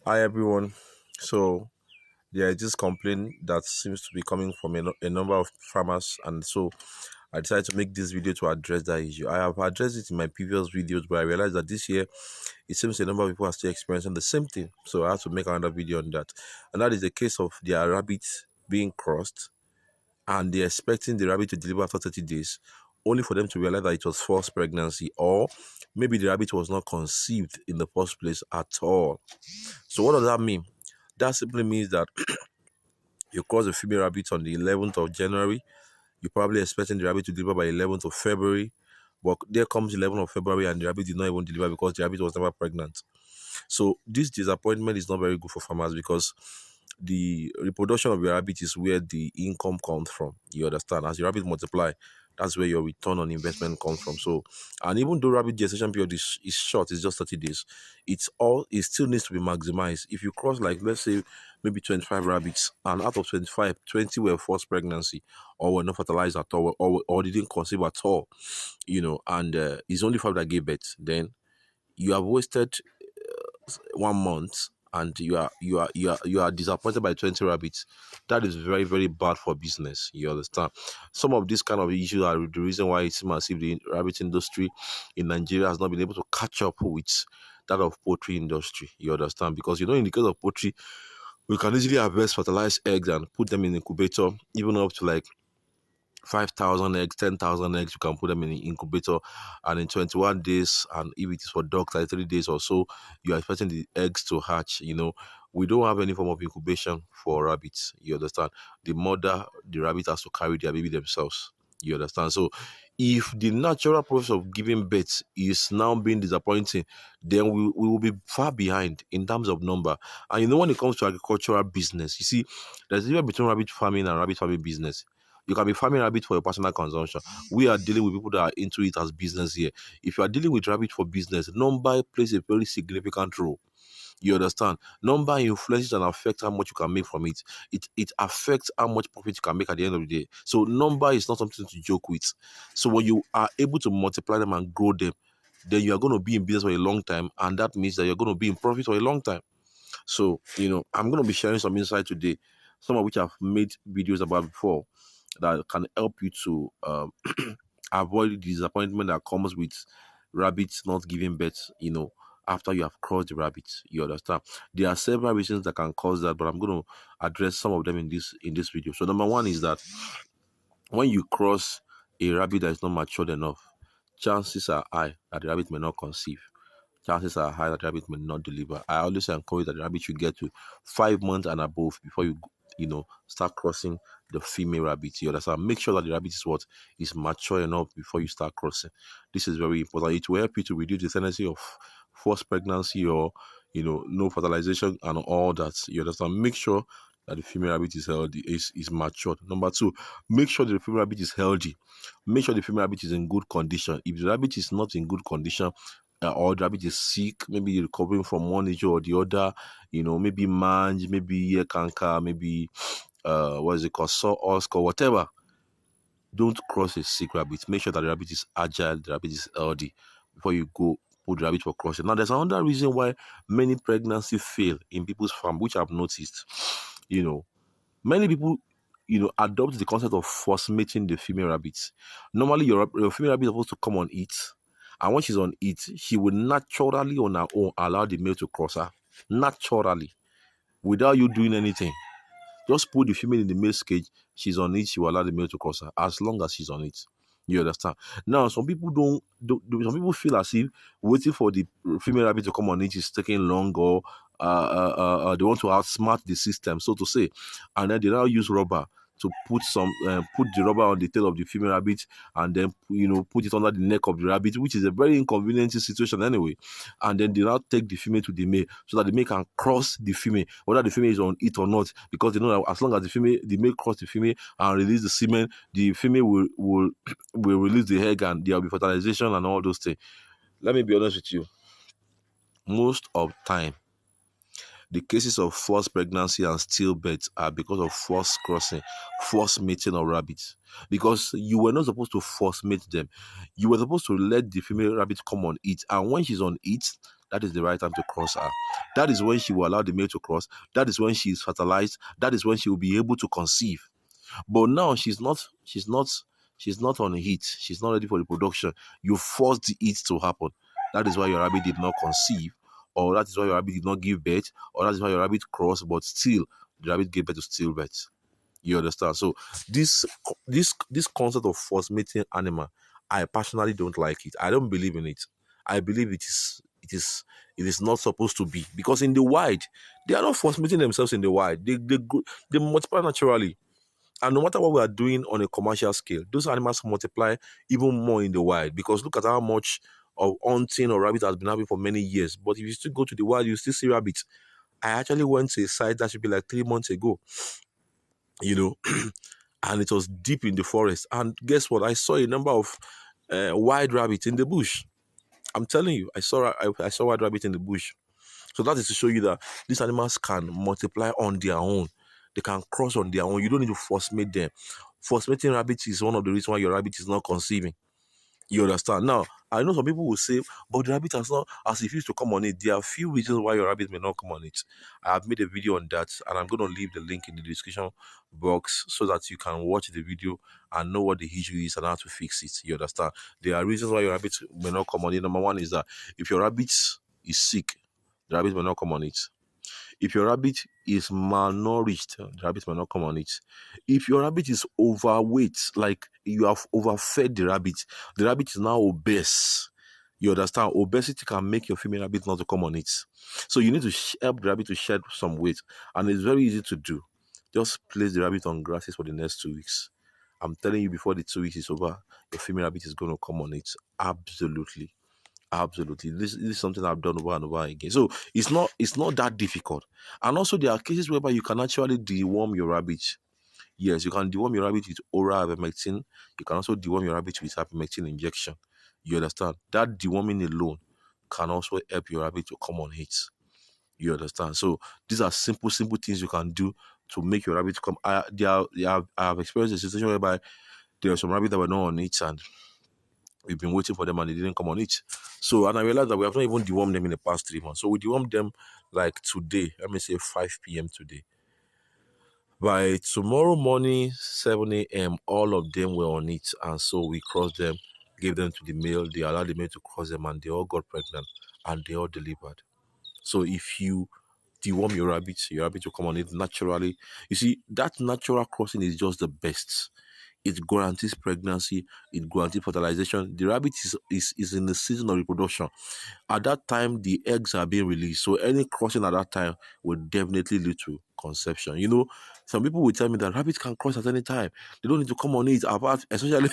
Hi everyone. So there is this complaint that seems to be coming from a number of farmers, and so I decided to make this video to address that issue. I have addressed it in my previous videos, but I realized that this year it seems a number of people are still experiencing the same thing. So I have to make another video on that, and that is the case of their rabbits being crossed, and they're expecting the rabbit to deliver after 30 days, only for them to realize that it was false pregnancy, or maybe the rabbit was not conceived in the first place at all. So what does that mean? That simply means that you cross the female rabbit on the 11th of January. You're probably expecting the rabbit to deliver by 11th of February. But there comes 11th of February and the rabbit did not even deliver because the rabbit was never pregnant. So this disappointment is not very good for farmers because the reproduction of your rabbit is where the income comes from. You understand? As your rabbit multiply, that's where your return on investment comes from. So, and even though rabbit gestation period is short, it's just 30 days, it still needs to be maximized. If you cross, like, let's say maybe 25 rabbits, and out of 25, 20 were forced pregnancy or were not fertilized at all, or didn't conceive at all, and it's only five that gave birth, then you have wasted 1 month, and you are disappointed by 20 rabbits. That is very, very bad for business. You understand? Some of these kind of issues are the reason why it seems as if the rabbit industry in Nigeria has not been able to catch up with that of poultry industry. You understand? Because in the case of poultry, we can easily harvest fertilized eggs and put them in incubator, even up to like 5,000 eggs, 10,000 eggs. You can put them in the incubator, and in 21 days, and if it is for dogs, like 3 days or so, you are expecting the eggs to hatch. We don't have any form of incubation for rabbits. You understand? The rabbit has to carry their baby themselves. You understand? So, if the natural process of giving birth is now being disappointing, then we will be far behind in terms of number. And when it comes to agricultural business, you see, there's a difference between rabbit farming and rabbit farming business. You can be farming rabbit for your personal consumption. We are dealing with people that are into it as business here. If you are dealing with rabbit for business, number plays a very significant role. You understand? Number influences and affects how much you can make from it. It affects how much profit you can make at the end of the day. So number is not something to joke with. So when you are able to multiply them and grow them, then you are going to be in business for a long time, and that means that you're going to be in profit for a long time. So, I'm going to be sharing some insight today, some of which I've made videos about before, that can help you to avoid the disappointment that comes with rabbits not giving birth, after you have crossed the rabbits. You understand? There are several reasons that can cause that, but I'm going to address some of them in this video. So number one is that when you cross a rabbit that is not matured enough, chances are high that the rabbit may not conceive. Chances are high that the rabbit may not deliver. I always encourage that the rabbit should get to 5 months and above before you start crossing the female rabbit. You understand? Make sure that the rabbit is mature enough before you start crossing. This is very important. It will help you to reduce the tendency of forced pregnancy, or no fertilization and all that. You understand? Make sure that the female rabbit is healthy, is matured. Number two, make sure the female rabbit is healthy. Make sure the female rabbit is in good condition. If the rabbit is not in good condition, or the rabbit is sick, maybe you're recovering from one issue or the other, maybe mange, maybe ear canker, maybe what is it called, sore husk or whatever. Don't cross a sick rabbit. Make sure that the rabbit is agile, the rabbit is healthy before you go put the rabbit for crossing. Now, there's another reason why many pregnancies fail in people's farm, which I've noticed. Many people, adopt the concept of force mating the female rabbits. Normally, your female rabbit is supposed to come on it, and when she's on it, she will naturally on her own allow the male to cross her, naturally, without you doing anything. Just put the female in the male's cage. She's on it. She will allow the male to cross her as long as she's on it. You understand? Now, some people some people feel as if waiting for the female rabbit to come on it is taking long, or they want to outsmart the system, so to say, and then they now use rubber to put the rubber on the tail of the female rabbit, and then put it under the neck of the rabbit, which is a very inconvenient situation anyway. And then they now take the female to the male so that the male can cross the female, whether the female is on it or not, because they know that as long as the male cross the female and release the semen, the female will release the egg, and there will be fertilization and all those things. Let me be honest with you. Most of time, the cases of forced pregnancy and stillbirth are because of forced crossing, forced mating of rabbits. Because you were not supposed to force mate them. You were supposed to let the female rabbit come on it. And when she's on it, that is the right time to cross her. That is when she will allow the male to cross. That is when she is fertilized. That is when she will be able to conceive. But now she's not on heat. She's not ready for reproduction. You force the heat to happen. That is why your rabbit did not conceive, or that is why your rabbit did not give birth, or that is why your rabbit crossed, but still the rabbit gave birth to stillbirth. You understand? So this concept of force mating animal, I personally don't like it. I don't believe in it. I believe it is not supposed to be, because in the wild they are not force mating themselves in the wild. They multiply naturally. And no matter what we are doing on a commercial scale, those animals multiply even more in the wild, because look at how much of hunting or rabbit has been happening for many years. But if you still go to the wild, you still see rabbits. I actually went to a site that should be like 3 months ago, you know, and it was deep in the forest. And guess what? I saw a number of wild rabbits in the bush. I'm telling you, I saw wild rabbit in the bush. So that is to show you that these animals can multiply on their own. They can cross on their own. You don't need to force mate them. Force mating rabbits is one of the reasons why your rabbit is not conceiving. You understand? Now, I know some people will say, but the rabbit has not, as if used to come on it. There are a few reasons why your rabbit may not come on it. I have made a video on that, and I'm going to leave the link in the description box so that you can watch the video and know what the issue is and how to fix it. You understand? There are reasons why your rabbit may not come on it. Number one is that if your rabbit is sick, the rabbit may not come on it. If your rabbit is malnourished, the rabbit may not come on it. If your rabbit is overweight, like you have overfed the rabbit is now obese. You understand? Obesity can make your female rabbit not to come on it. So you need to help the rabbit to shed some weight. And it's very easy to do. Just place the rabbit on grasses for the next 2 weeks. I'm telling you, before the 2 weeks is over, your female rabbit is going to come on it. Absolutely. Absolutely. This is something I've done over and over again. So it's not that difficult. And also there are cases whereby you can actually deworm your rabbit. Yes, you can deworm your rabbit with oral ivermectin. You can also deworm your rabbit with ivermectin injection. You understand? That deworming alone can also help your rabbit to come on heat. You understand? So these are simple things you can do to make your rabbit come. I have experienced a situation whereby there are some rabbits that were not on it, and we've been waiting for them and they didn't come on it. So, and I realized that we have not even dewormed them in the past 3 months. So we dewormed them like today, let me say 5 p.m. today. By tomorrow morning, 7 a.m., all of them were on it. And so we crossed them, gave them to the male, they allowed the male to cross them, and they all got pregnant and they all delivered. So if you deworm your rabbit will come on it naturally. You see, that natural crossing is just the best. It guarantees pregnancy, it guarantees fertilization. The rabbit is in the season of reproduction. At that time, the eggs are being released. So any crossing at that time will definitely lead to conception. You know, some people will tell me that rabbits can cross at any time. They don't need to come on it, apart, especially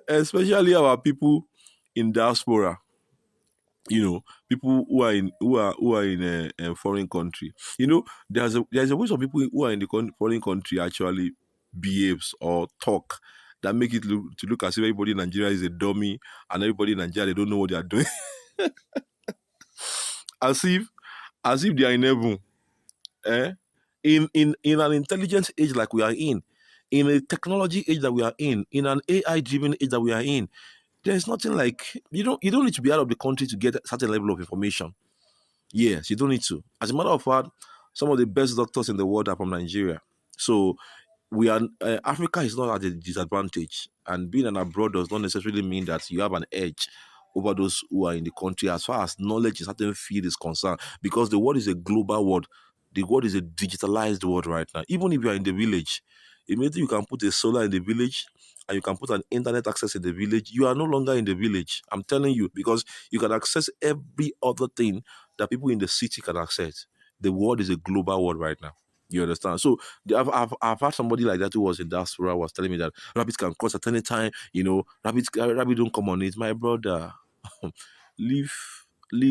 especially our people in diaspora. You know, people who are in a foreign country. You know, there's a way some people who are in the foreign country actually behaves or talk that make it look as if everybody in Nigeria is a dummy, and everybody in Nigeria, they don't know what they are doing. as if they are in heaven. Eh? In an intelligent age like we are in a technology age that we are in an AI driven age that we are in, there's nothing like you don't need to be out of the country to get a certain level of information. Yes, you don't need to. As a matter of fact, some of the best doctors in the world are from Nigeria. So we are Africa is not at a disadvantage, and being an abroad does not necessarily mean that you have an edge over those who are in the country as far as knowledge in certain field is concerned, because the world is a global world. The world is a digitalized world right now. Even if you are in the village, immediately you can put a solar in the village and you can put an internet access in the village, you are no longer in the village. I'm telling you, because you can access every other thing that people in the city can access. The world is a global world right now. You understand? So I've had somebody like that who was in diaspora was telling me that rabbits can cross at any time. You know, rabbit don't come on it. My brother, leave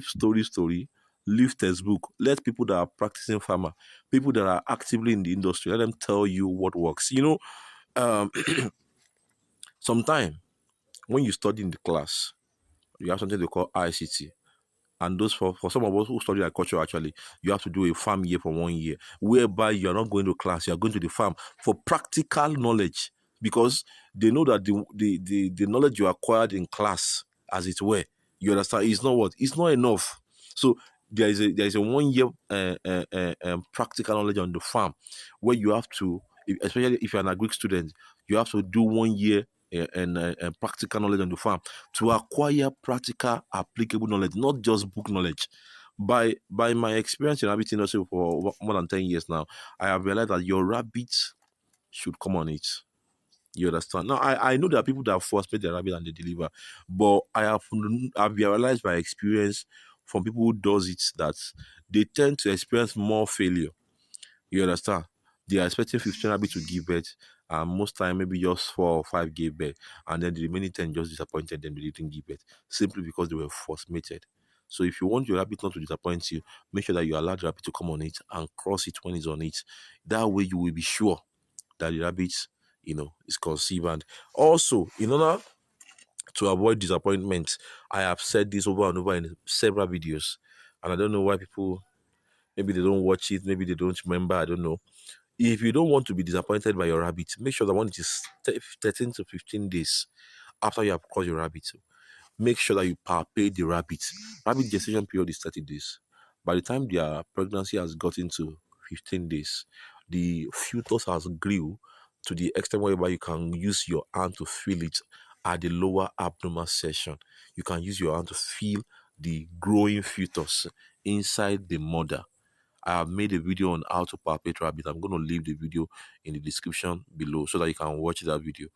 story, leave textbook. Let people that are practicing farmer, people that are actively in the industry, let them tell you what works. You know, um, sometime when you study in the class, you have something they call ICT. And those for some of us who study agriculture, actually, you have to do a farm year for 1 year, whereby you are not going to class, you are going to the farm for practical knowledge, because they know that the knowledge you acquired in class, as it were, You understand? It's not what? It's not enough. So there is a 1 year practical knowledge on the farm where you have to, especially if you're an agric student, you have to do 1 year and practical knowledge on the farm to acquire practical applicable knowledge, not just book knowledge. By my experience in rabbit industry for more than 10 years now, I have realized that your rabbits should come on it. You understand? Now, I know there are people that force feed their rabbit and they deliver, but I've realized by experience from people who does it that they tend to experience more failure. You understand? They are expecting 15 rabbits to give birth, and most time maybe just 4 or 5 gave birth, and then the remaining 10 just disappointed them. They didn't give birth simply because they were force mated. So if you want your rabbit not to disappoint you, make sure that you allow the rabbit to come on it and cross it when it's on it. That way you will be sure that the rabbit, is conceived. And also, in order to avoid disappointment, I have said this over and over in several videos, and I don't know why people, maybe they don't watch it, maybe they don't remember, I don't know. If you don't want to be disappointed by your rabbit, make sure that when it is 13 to 15 days after you have caught your rabbit, make sure that you palpate the rabbit. Rabbit gestation period is 30 days. By the time their pregnancy has gotten to 15 days, the fetus has grew to the extent whereby you can use your hand to feel it at the lower abdominal section. You can use your hand to feel the growing fetus inside the mother. I have made a video on how to palpate rabbit. I'm going to leave the video in the description below so that you can watch that video.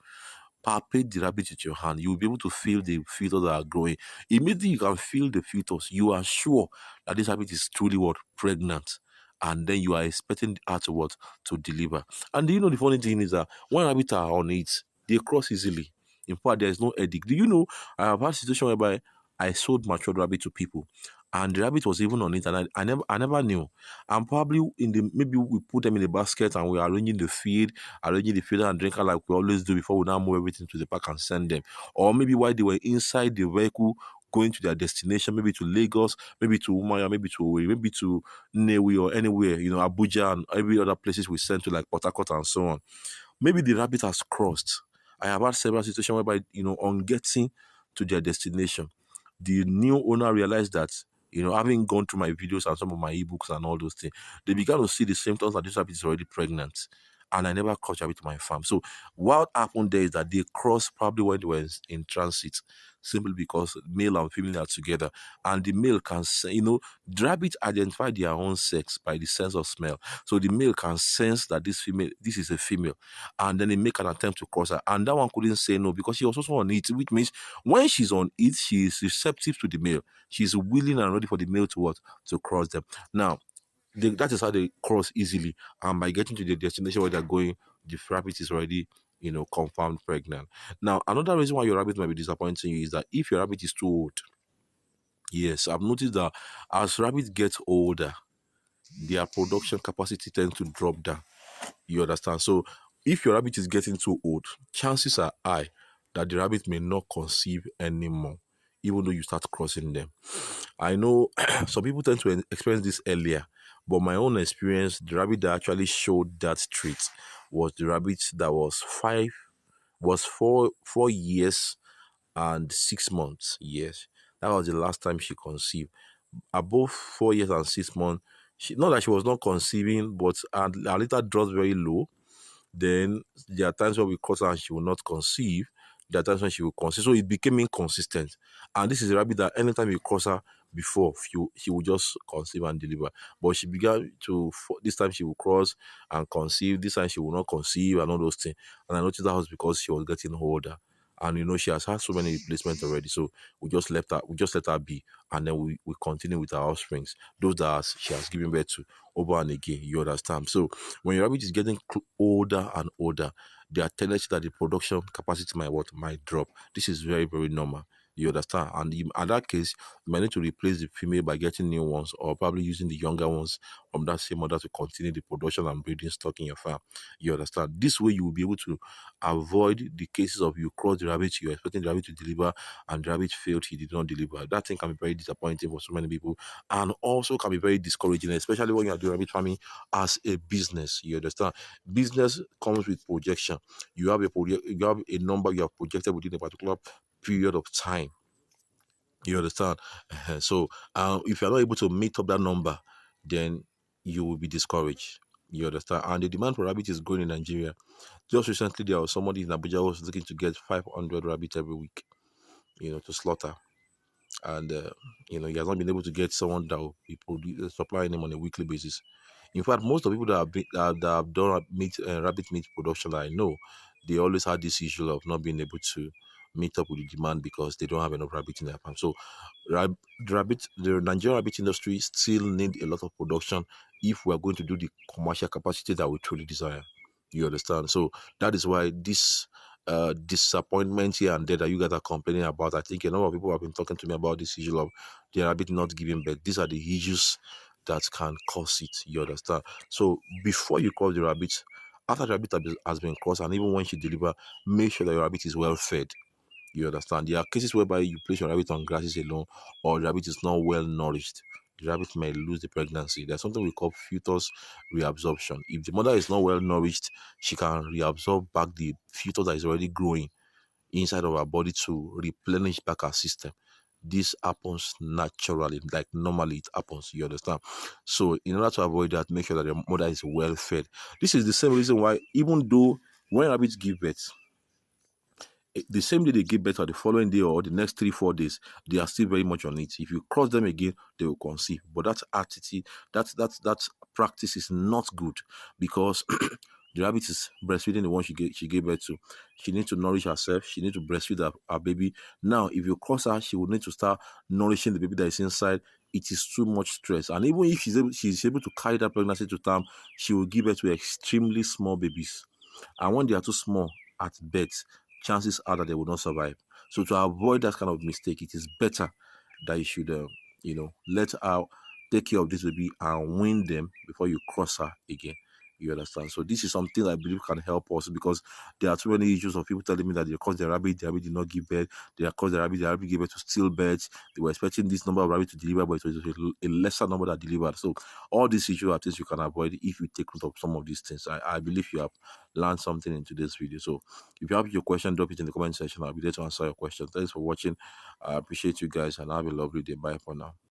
Palpate the rabbit with your hand. You will be able to feel the fetus that are growing. Immediately you can feel the fetus, you are sure that this rabbit is truly what? Pregnant. And then you are expecting her to what? To deliver. And do you know the funny thing is that when rabbits are on it, they cross easily. In fact, there is no edict. Do you know I have had a situation whereby I sold matured rabbit to people, and the rabbit was even on it, and I never knew. And probably in the maybe we put them in a basket and we are arranging the feed, arranging the feeder and drinker like we always do before we now move everything to the park and send them. Or maybe while they were inside the vehicle going to their destination, maybe to Lagos, maybe to Umaya, maybe to Owerri, maybe to Newi or anywhere, Abuja and every other places we send to like Port Harcourt and so on. Maybe the rabbit has crossed. I have had several situations whereby, on getting to their destination, the new owner realized that, having gone through my videos and some of my ebooks and all those things, they began to see the symptoms that this rabbit is already pregnant. And I never caught rabbit to my farm. So what happened there is that they crossed probably when they were in transit, simply because male and female are together. And the male can say, the rabbit identify their own sex by the sense of smell. So the male can sense that this is a female, and then they make an attempt to cross her. And that one couldn't say no because she was also on it, which means when she's on it, she is receptive to the male. She's willing and ready for the male to what? To cross them. Now, that is how they cross easily. And by getting to the destination where they're going, the rabbit is already, confirmed pregnant. Now, another reason why your rabbit might be disappointing you is that if your rabbit is too old, yes, I've noticed that as rabbits get older, their production capacity tends to drop down. You understand? So if your rabbit is getting too old, chances are high that the rabbit may not conceive anymore, even though you start crossing them. I know some people tend to experience this earlier, but my own experience, the rabbit that actually showed that trait was the rabbit that was 4 years and 6 months. Yes, that was the last time she conceived. Above 4 years and 6 months, not that she was not conceiving, but her litter dropped very low. Then there are times where we cross her and she will not conceive. There are times when she will conceive. So it became inconsistent. And this is a rabbit that anytime you cross her before, she will just conceive and deliver. But she began to, this time she will cross and conceive. This time she will not conceive and all those things. And I noticed that was because she was getting older. And she has had so many replacements already. So we just let her be. And then we continue with our offsprings. Those that she has given birth to over and again. You understand? So when your rabbit is getting older and older, there are tendency that the production capacity might drop. This is very, very normal. You understand? And in that case, you might need to replace the female by getting new ones or probably using the younger ones from that same mother to continue the production and breeding stock in your farm. You understand? This way, you will be able to avoid the cases of you cross the rabbit, you're expecting the rabbit to deliver, and the rabbit failed, he did not deliver. That thing can be very disappointing for so many people and also can be very discouraging, especially when you are doing rabbit farming as a business. You understand? Business comes with projection. You have a number you have projected within a particular period of time. You understand? So if you're not able to meet up that number, then you will be discouraged. You understand? And the demand for rabbit is growing in Nigeria. Just recently, there was somebody in Abuja who was looking to get 500 rabbits every week, to slaughter. And he has not been able to get someone that will be supplying him on a weekly basis. In fact, most of the people that have done rabbit meat production that I know, they always had this issue of not being able to meet up with the demand because they don't have enough rabbit in their farm. So the Nigerian rabbit industry still need a lot of production if we are going to do the commercial capacity that we truly desire. You understand? So that is why this disappointment here and there that you guys are complaining about. I think a number of people have been talking to me about this issue of the rabbit not giving birth. These are the issues that can cause it. You understand? So before you cross the rabbit, after the rabbit has been crossed, and even when she deliver, make sure that your rabbit is well fed. You understand? There are cases whereby you place your rabbit on grasses alone, or the rabbit is not well nourished. The rabbit may lose the pregnancy. There's something we call fetus reabsorption. If the mother is not well nourished, she can reabsorb back the fetus that is already growing inside of her body to replenish back her system. This happens naturally, like normally it happens. You understand? So, in order to avoid that, make sure that the mother is well fed. This is the same reason why, even though when rabbits give birth, the same day they give birth or the following day or the next 3 4 days, they are still very much on it. If you cross them again, they will conceive. But that attitude, that practice is not good, because the rabbit is breastfeeding the one she gave birth to. She needs to nourish herself. She needs to breastfeed her baby. Now, if you cross her, she will need to start nourishing the baby that is inside. It is too much stress. And even if she's able to carry that pregnancy to term, she will give birth to extremely small babies. And when they are too small at birth, chances are that they will not survive. So to avoid that kind of mistake, it is better that you should, let her take care of this baby and win them before you cross her again. You understand? So this is something I believe can help us, because there are too many issues of people telling me that they caused the rabbit did not give birth, they caused the rabbit gave birth to stillbirth. They were expecting this number of rabbits to deliver, but it was a lesser number that delivered. So all these issues are things you can avoid if you take note of some of these things. I believe you have learned something in today's video. So if you have your question, drop it in the comment section. I'll be there to answer your question. Thanks for watching. I appreciate you guys, and have a lovely day. Bye for now.